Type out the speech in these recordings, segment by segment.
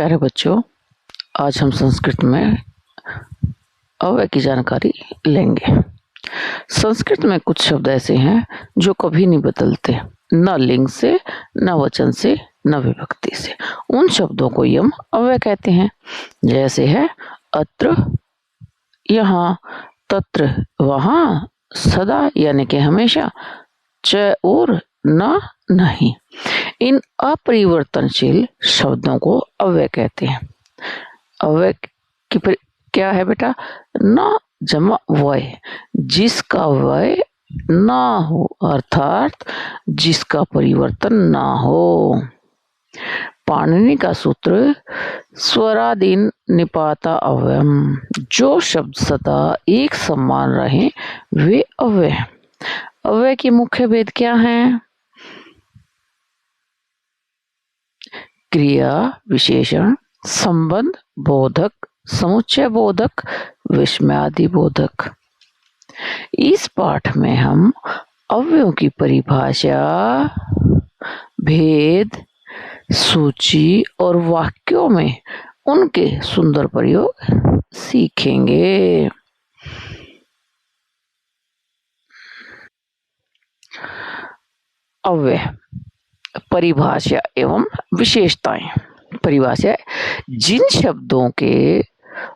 प्यारे बच्चों, आज हम संस्कृत में अव्यय की जानकारी लेंगे। संस्कृत में कुछ शब्द ऐसे हैं जो कभी नहीं बदलते, न लिंग से, न वचन से, न विभक्ति से। उन शब्दों को ही हम अव्यय कहते हैं। जैसे है अत्र, यहाँ, तत्र, वहाँ, सदा यानी कि हमेशा, च और न, नहीं। इन अपरिवर्तनशील शब्दों को अव्यय कहते हैं। अव्यय की क्या है बेटा? न जमा वय, जिसका वय ना हो, अर्थात जिसका परिवर्तन ना हो। पाणिनि का सूत्र स्वरादीन निपाता अव्ययम, जो शब्द सदा एक समान रहे वे अव्यय। अव्यय के मुख्य भेद क्या हैं? क्रिया विशेषण, संबंध बोधक, समुच्चय बोधक, विस्मयादि बोधक। इस पाठ में हम अव्ययों की परिभाषा, भेद, सूची और वाक्यों में उनके सुंदर प्रयोग सीखेंगे। अव्यय परिभाषा एवं विशेषताएं। परिभाषा: जिन शब्दों के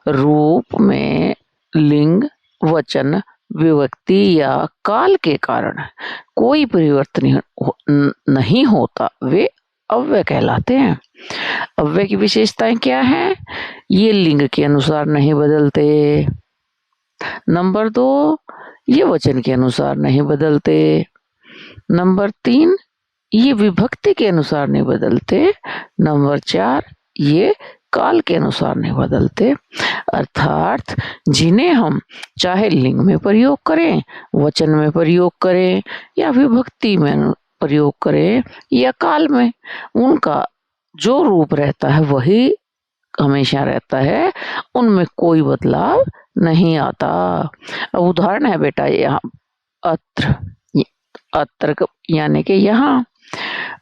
रूप में लिंग, वचन, विभक्ति या काल के कारण कोई परिवर्तन नहीं होता वे अव्यय कहलाते हैं। अव्यय की विशेषताएं क्या हैं? ये लिंग के अनुसार नहीं बदलते। नंबर 2, ये वचन के अनुसार नहीं बदलते। नंबर 3, ये विभक्ति के अनुसार नहीं बदलते। नंबर 4, ये काल के अनुसार नहीं बदलते। अर्थात जिन्हें हम चाहे लिंग में प्रयोग करें, वचन में प्रयोग करें या विभक्ति में प्रयोग करें या काल में, उनका जो रूप रहता है वही हमेशा रहता है, उनमें कोई बदलाव नहीं आता। उदाहरण है बेटा, यहाँ अत्र, अत्र यानी कि यहाँ।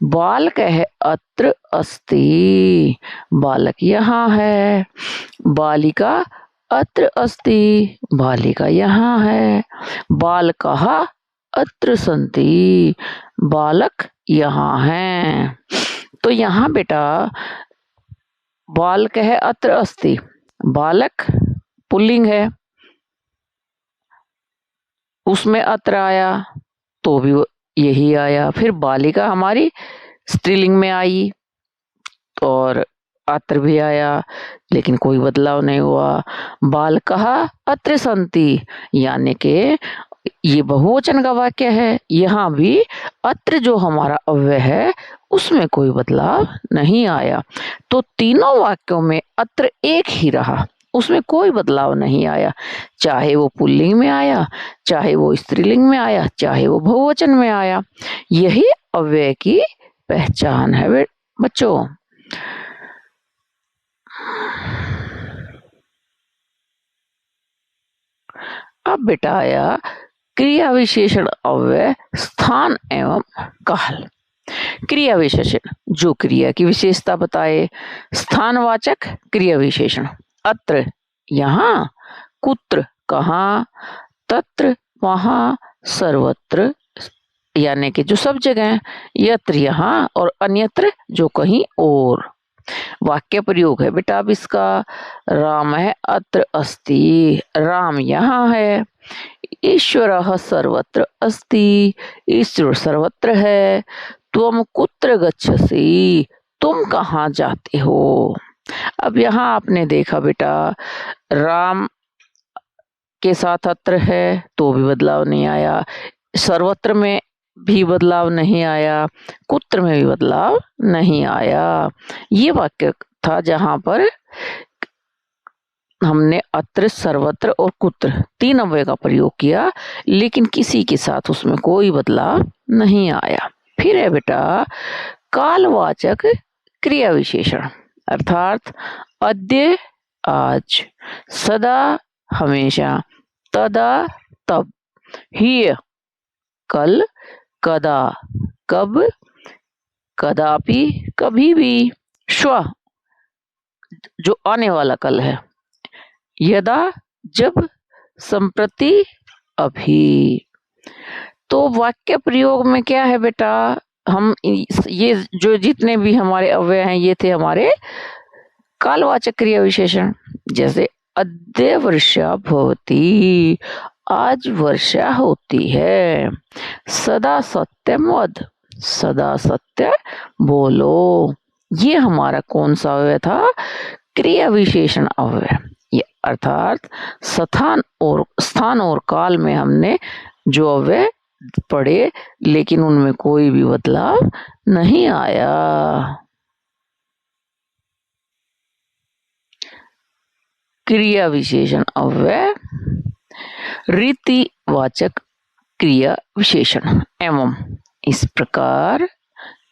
बालक है अत्र अस्ति, बालक यहाँ है। बालिका अत्र अस्ति, बालिका यहाँ है। बालकः अत्र सन्ति, बालक यहाँ हैं। तो यहाँ बेटा बालक है अत्र अस्ति, बालक पुल्लिंग है, उसमें अत्र आया तो भी यही आया। फिर बालिका हमारी स्त्रीलिंग में आई और अत्र भी आया, लेकिन कोई बदलाव नहीं हुआ। बालकः अत्र सन्ति यानी कि ये बहुवचन का वाक्य है, यहाँ भी अत्र जो हमारा अव्यय है उसमें कोई बदलाव नहीं आया। तो तीनों वाक्यों में अत्र एक ही रहा, उसमें कोई बदलाव नहीं आया। चाहे वो पुल्लिंग में आया, चाहे वो स्त्रीलिंग में आया, चाहे वो बहुवचन में आया। यही अव्यय की पहचान है बच्चों। अब बेटा आया क्रिया विशेषण अव्यय, स्थान एवं काल। क्रिया विशेषण जो क्रिया की विशेषता बताए। स्थानवाचक क्रिया विशेषण अत्र यहाँ, कुत्र कहाँ, तत्र वहाँ, सर्वत्र यानी कि जो सब जगह, यत्र यहाँ और अन्यत्र जो कहीं और। वाक्य प्रयोग है बेटा अब इसका। राम है अत्र अस्ति, राम यहाँ है। ईश्वरः सर्वत्र अस्ति, ईश्वर सर्वत्र है। त्वम कुत्र गच्छसि, तुम कहाँ जाते हो। अब यहाँ आपने देखा बेटा, राम के साथ अत्र है तो भी बदलाव नहीं आया, सर्वत्र में भी बदलाव नहीं आया, कुत्र में भी बदलाव नहीं आया। ये वाक्य था जहां पर हमने अत्र, सर्वत्र और कुत्र तीन अव्यय का प्रयोग किया, लेकिन किसी के साथ उसमें कोई बदलाव नहीं आया। फिर है बेटा कालवाचक क्रिया विशेषण, अर्थात अद्य आज, सदा हमेशा, तदा तब, ह्यः कल, कदा कब, कदापि कभी भी, श्वः जो आने वाला कल है, यदा जब, संप्रति अभी। तो वाक्य प्रयोग में क्या है बेटा, हम ये जो जितने भी हमारे अव्यय हैं ये थे हमारे कालवाचक क्रिया विशेषण। जैसे अद्य वर्षा भवति, आज वर्षा होती है। सदा सत्यम वद, सदा सत्य बोलो। ये हमारा कौन सा अव्यय था, क्रिया विशेषण अव्यय। अर्थात स्थान और काल में हमने जो अव्यय पढ़े लेकिन उनमें कोई भी बदलाव नहीं आया। क्रिया विशेषण अव्यय, रीतिवाचक क्रिया विशेषण एवं। इस प्रकार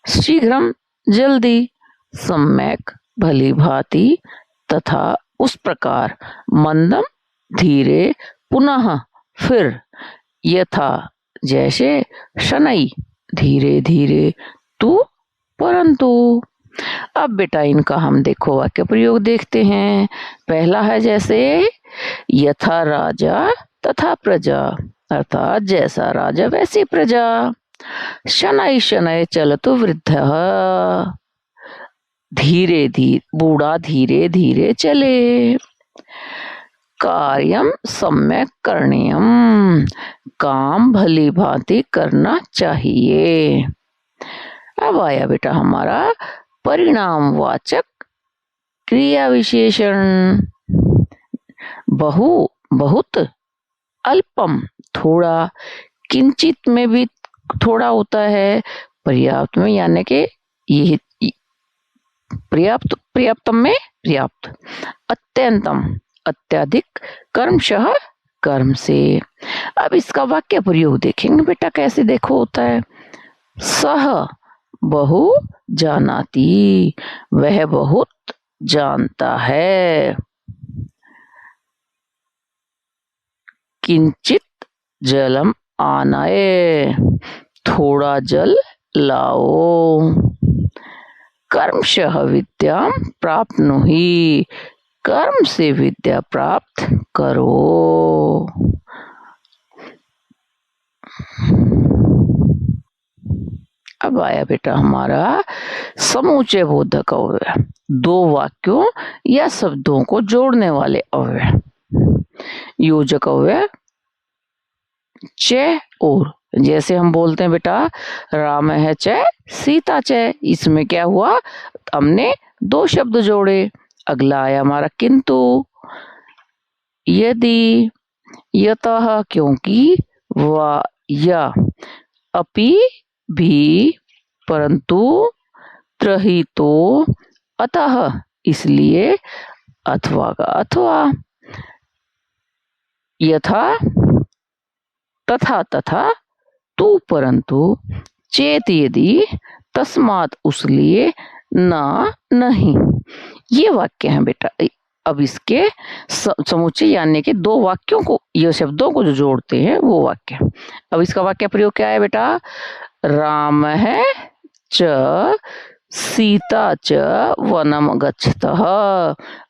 शीघ्रम जल्दी, सम्यक भली भांति, तथा उस प्रकार, मंदम धीरे, पुनः फिर, यथा जैसे, शनै धीरे धीरे, तू परंतु। अब बेटा इनका हम देखो वाक्य प्रयोग देखते हैं। पहला है जैसे, यथा राजा तथा प्रजा, अर्थात जैसा राजा वैसी प्रजा। शनै शनै चलतु वृद्धः, धीरे धीरे बूढ़ा धीरे धीरे चले। कार्यम सम्यक करणीयम, काम भली भांति करना चाहिए। अब आया बेटा हमारा परिणामवाचक क्रिया विशेषण। बहु बहुत, अल्पम थोड़ा, किंचित में भी थोड़ा होता है, पर्याप्त में यानी कि ये पर्याप्त, पर्याप्तम में पर्याप्त, अत्यंतम अत्यधिक, कर्मशः कर्म से। अब इसका वाक्य प्रयोग देखेंगे बेटा कैसे देखो होता है। सह बहु जानाति, वह बहुत जानता है। किंचित जलम आनय, थोड़ा जल लाओ। कर्मशः विद्याम प्राप्नुहि, कर्म से विद्या प्राप्त करो। अब आया बेटा हमारा समूचय बोधक अव्यय, दो वाक्यों या शब्दों को जोड़ने वाले अव्यय। योजक अव्यय च और, जैसे हम बोलते हैं बेटा राम है च सीता च, इसमें क्या हुआ, हमने दो शब्द जोड़े। अगला आया हमारा किंतु, यदि, यतः क्योंकि, वा या, अपि भी, परंतु, त्रही तो, अतः इसलिए, अथवा का अथवा, यथा तथा तथा, तू परंतु, चेत यदि, तस्मात उसलिए, ना नहीं। ये वाक्य हैं बेटा। अब इसके समुच्चय यानी कि दो वाक्यों को, ये शब्दों को जो जोड़ते हैं वो वाक्य। अब इसका वाक्य प्रयोग क्या है बेटा, राम है च सीता च वनम गच्छतः,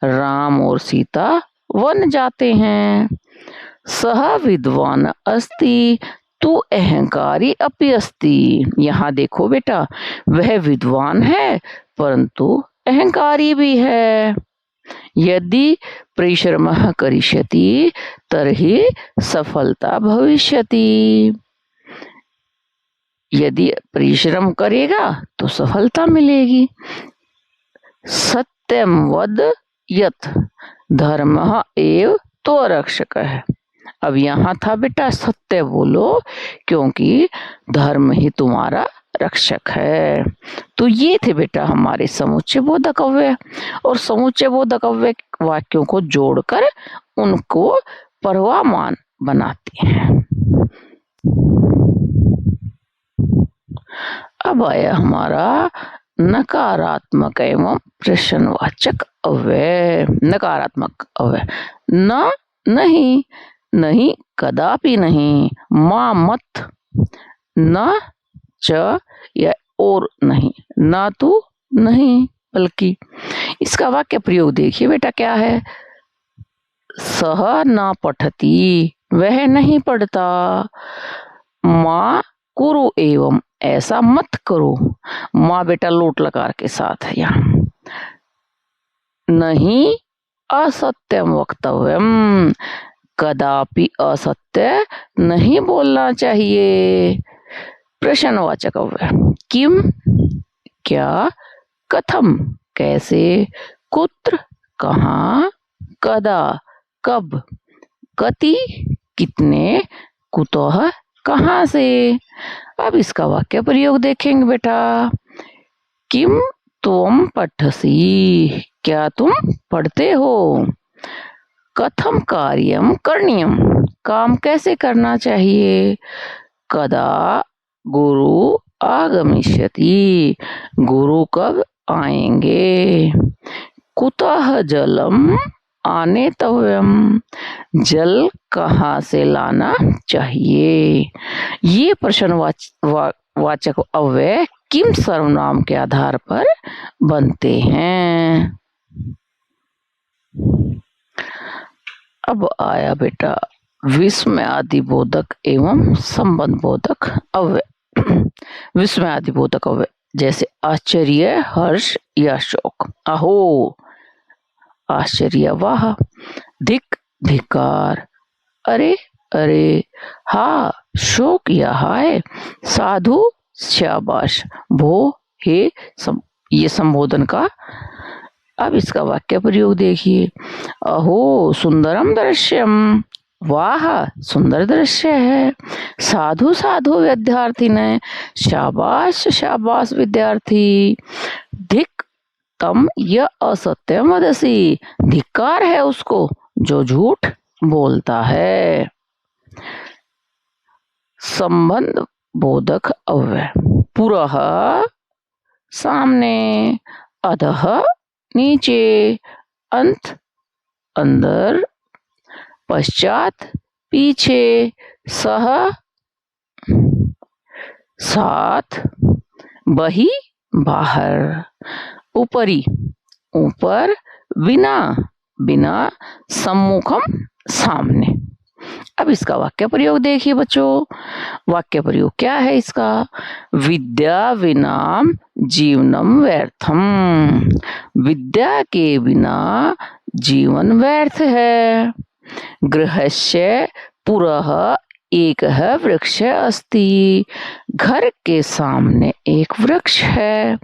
राम और सीता वन जाते हैं। सह विद्वान अस्ति, तू अहंकारी अपि अस्ति। यहाँ देखो बेटा, वह विद्वान है परंतु अहंकारी भी है। यदि परिश्रमः करिष्यति तर्हि सफलता भविष्यति, यदि परिश्रम करेगा तो सफलता मिलेगी। सत्यम वद यत् धर्मः एव तो रक्षक है। अब यहाँ था बेटा सत्य बोलो क्योंकि धर्म ही तुम्हारा रक्षक है। तो ये थे बेटा हमारे समुच्चय बोधक अव्यय, और समुच्चय बोधक अव्यय वाक्यों को जोड़कर उनको परवामान बनाते हैं। अब आया हमारा नकारात्मक एवं प्रश्नवाचक अव्यय। नकारात्मक अव्यय, न, नहीं, नहीं, कदापि नहीं, मां मत, न च या और नहीं, ना तो नहीं बल्कि। इसका वाक्य प्रयोग देखिए बेटा क्या है। सह न पठती, वह नहीं पढ़ता। माँ कुरु एवं, ऐसा मत करो। माँ बेटा लोट लकार के साथ है यहाँ। नहीं असत्यम वक्तव्यम, कदापि असत्य नहीं बोलना चाहिए। प्रश्नवाचक अव्यय। किम, क्या, कथम, कैसे, कुत्र, कहाँ, कदा, कब, कति, कितने, कुतः, कहाँ से। अब इसका वाक्य प्रयोग देखेंगे बेटा। किम त्वम पठसी, क्या तुम पढ़ते हो। कथम कार्यम करणीयम, काम कैसे करना चाहिए। कदा गुरु आगमिष्यति, गुरु कब आएंगे। कुतः जलम आनेतव्यम, जल कहाँ से लाना चाहिए। ये प्रश्नवाचक अव्यय किम सर्वनाम के आधार पर बनते हैं। अब आया बेटा विस्मय आदि बोधक एवं संबंध बोधक अव्यय। विस्मय आदि बोधक अव्यय जैसे आश्चर्य, हर्ष या शोक। अहो, आश्चर्य, वाह। धिक, धिकार। अरे, अरे। हा, शोक या हाय। साधु, शाबाश। भो, हे, ये संबोधन का। अब इसका वाक्य प्रयोग देखिए। अहो सुंदरम दृश्यम, वाह सुंदर दृश्य है। साधु साधु विद्यार्थी ने, शाबाश शाबाश विद्यार्थी। धिक तम यह असत्यम वदसी, धिक्कार है उसको जो झूठ बोलता है। संबंध बोधक अव्यय। पुरः सामने, अधः नीचे, अंत अंदर, पश्चात पीछे, सह साथ, बही बाहर, ऊपरी ऊपर, बिना बिना, सम्मुखम सामने। अब इसका वाक्य प्रयोग देखिए बच्चों। वाक्य प्रयोग क्या है इसका। विद्या विना जीवनम व्यर्थम, विद्या के बिना जीवन व्यर्थ है। गृहस्य पुरः एकः वृक्ष अस्ति, घर के सामने एक वृक्ष है।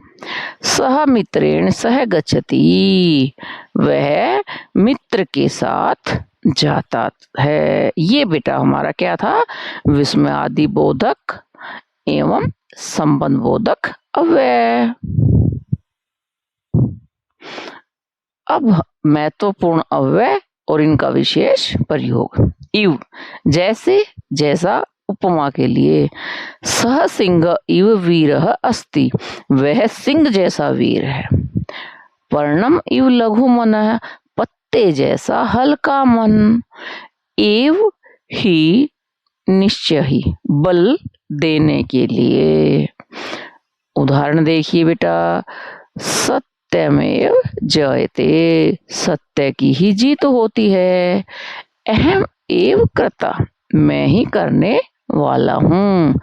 सह मित्रेण सह गच्छति, वह मित्र के साथ जाता है। ये बेटा हमारा क्या था, विस्मय आदि बोधक एवं संबंध बोधक अव्यय। अब महत्वपूर्ण अव्यय और इनका विशेष प्रयोग। इव, जैसे, जैसा, उपमा के लिए। सह सिंह इव वीरः अस्ति, वह सिंह जैसा वीर है। पर्णम इव लघु मनः, पत्ते जैसा हल्का मन। एव ही, निश्चय ही, बल देने के लिए। उदाहरण देखिए बेटा। सत्यमेव जयते, सत्य की ही जीत होती है। अहम एव कर्ता, मैं ही करने वाला हूँ।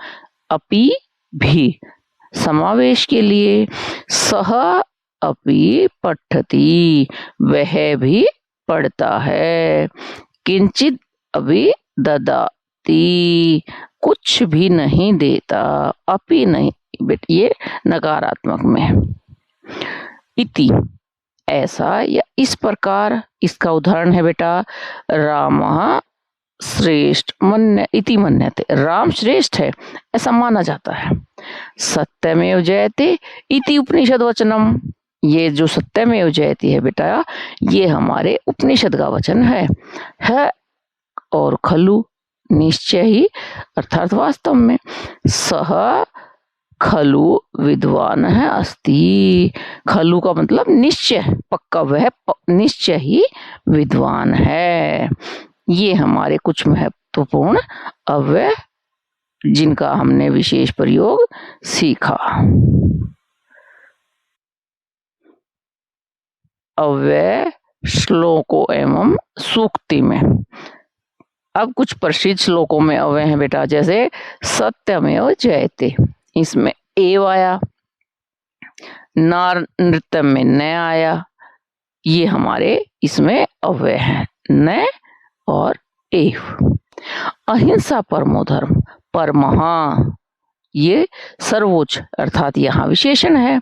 अपि भी, समावेश के लिए। सह अपि पठति, वह भी पढ़ता है। किंचित अपि ददाति, कुछ भी नहीं देता। अपि नहीं बेटा, ये नकारात्मक में है। इति, ऐसा या इस प्रकार। इसका उदाहरण है बेटा। रामः श्रेष्ठ मन्य इति मन्यते, राम श्रेष्ठ है ऐसा माना जाता है। सत्यमेव जयते इति उपनिषद वचनम, ये जो सत्यमेव जयते है बेटा, ये हमारे उपनिषद का वचन है और खलु, निश्चय ही अर्थात वास्तव में। सह खलु विद्वान है अस्ति, खलु का मतलब निश्चय, पक्का, वह निश्चय ही विद्वान है। ये हमारे कुछ महत्वपूर्ण अव्यय जिनका हमने विशेष प्रयोग सीखा। अव्यय श्लोकों एवं सूक्ति में। अब कुछ प्रसिद्ध श्लोकों में अव्यय हैं बेटा, जैसे सत्यमेव जयते, इसमें एव आया, नार नृत्यम में न आया, ये हमारे इसमें अव्यय हैं, न और एव। अहिंसा परमो धर्म, परमः ये सर्वोच्च अर्थात यहाँ विशेषण है।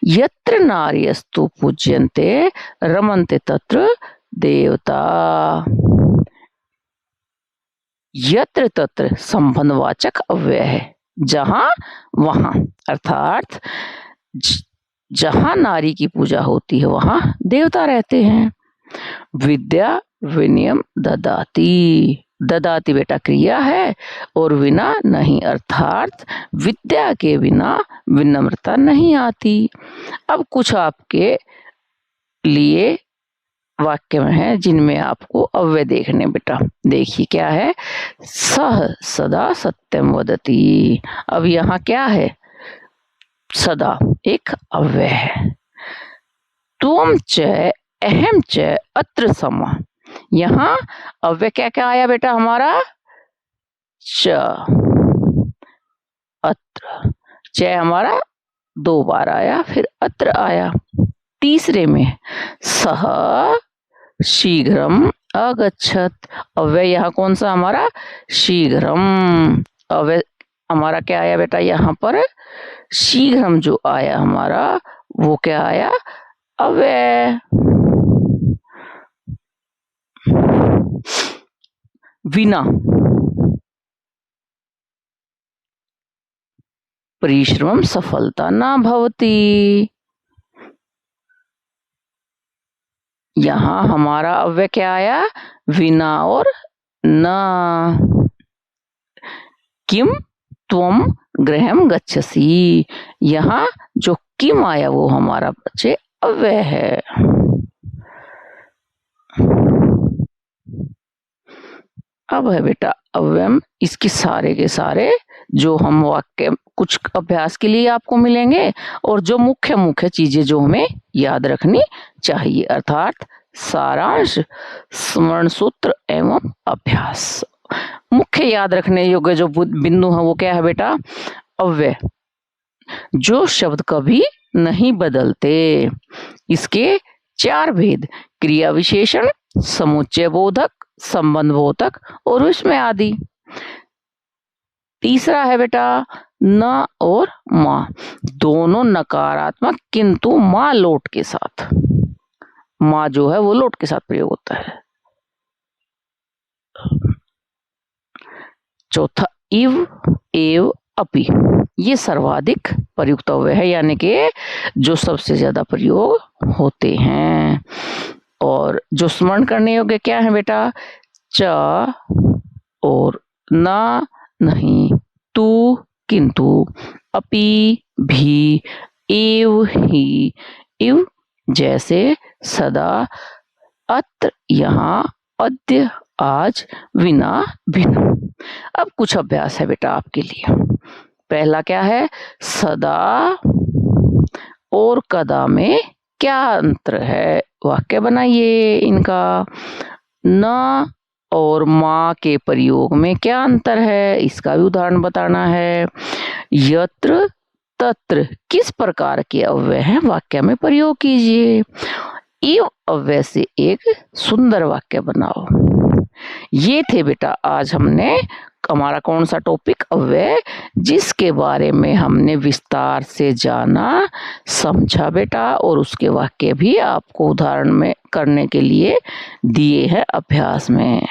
यत्र नार्यस्तु पूज्यन्ते रमन्ते तत्र देवता, यत्र तत्र संबंधवाचक अव्यय है, जहां वहां, अर्थात जहां नारी की पूजा होती है वहां देवता रहते हैं। विद्या विनयम ददाति, ददाति बेटा क्रिया है और विना नहीं, अर्थात विद्या के बिना विनम्रता नहीं आती। अब कुछ आपके लिए वाक्य में है जिनमें आपको अव्यय देखने बेटा, देखिए क्या है। सह सदा सत्यम वदति, अब यहाँ क्या है, सदा एक अव्यय है। त्वम च अहम च अत्र समः, यहाँ अव्यय क्या क्या आया बेटा हमारा, च, अत्र, च हमारा 2 बार आया, फिर अत्र आया। तीसरे में सह शीघ्रम अगच्छत, अव्यय यहाँ कौन सा हमारा, शीघ्रम, अव्यय हमारा क्या आया बेटा यहाँ पर, शीघ्रम जो आया हमारा वो क्या आया, अव्यय। विना परिश्रम सफलता ना भवती, यहाँ हमारा अव्यय क्या आया, विना और न। किम त्वम गृहम गच्छसि, यहाँ जो किम आया वो हमारा बच्चे अव्यय है। अब है बेटा अव्यय, इसके सारे के सारे जो हम वाक्य कुछ अभ्यास के लिए आपको मिलेंगे और जो मुख्य मुख्य चीजें जो हमें याद रखनी चाहिए, अर्थात सारांश, स्मरण सूत्र एवं अभ्यास। मुख्य याद रखने योग्य जो बिंदु है वो क्या है बेटा, अव्यय जो शब्द कभी नहीं बदलते, इसके 4 भेद, क्रिया विशेषण, समुच्चय बोधक, संबंध बोधक और उसमें आदि। तीसरा है बेटा न और मां, दोनों नकारात्मक किंतु मां लोट के साथ, मां जो है वो लोट के साथ प्रयोग होता है। चौथा इव एव अपि, ये सर्वाधिक प्रयुक्त अव्यय है, यानी कि जो सबसे ज्यादा प्रयोग होते हैं। और जो स्मरण करने योग्य क्या है बेटा, च और ना नहीं, तू किंतु, अपि भी, एव ही, इव जैसे, सदा, अत्र यहाँ, अद्य आज, विना भिन्न। अब कुछ अभ्यास है बेटा आपके लिए। पहला क्या है, सदा और कदा में क्या अंतर है, वाक्य बनाइए इनका। न और मां के प्रयोग में क्या अंतर है, इसका भी उदाहरण बताना है। यत्र तत्र किस प्रकार के अव्यय हैं, वाक्य में प्रयोग कीजिए। इव अव्यय से एक सुंदर वाक्य बनाओ। ये थे बेटा आज हमने हमारा कौन सा टॉपिक, अव्यय, जिसके बारे में हमने विस्तार से जाना समझा बेटा, और उसके वाक्य भी आपको उदाहरण में करने के लिए दिए हैं अभ्यास में।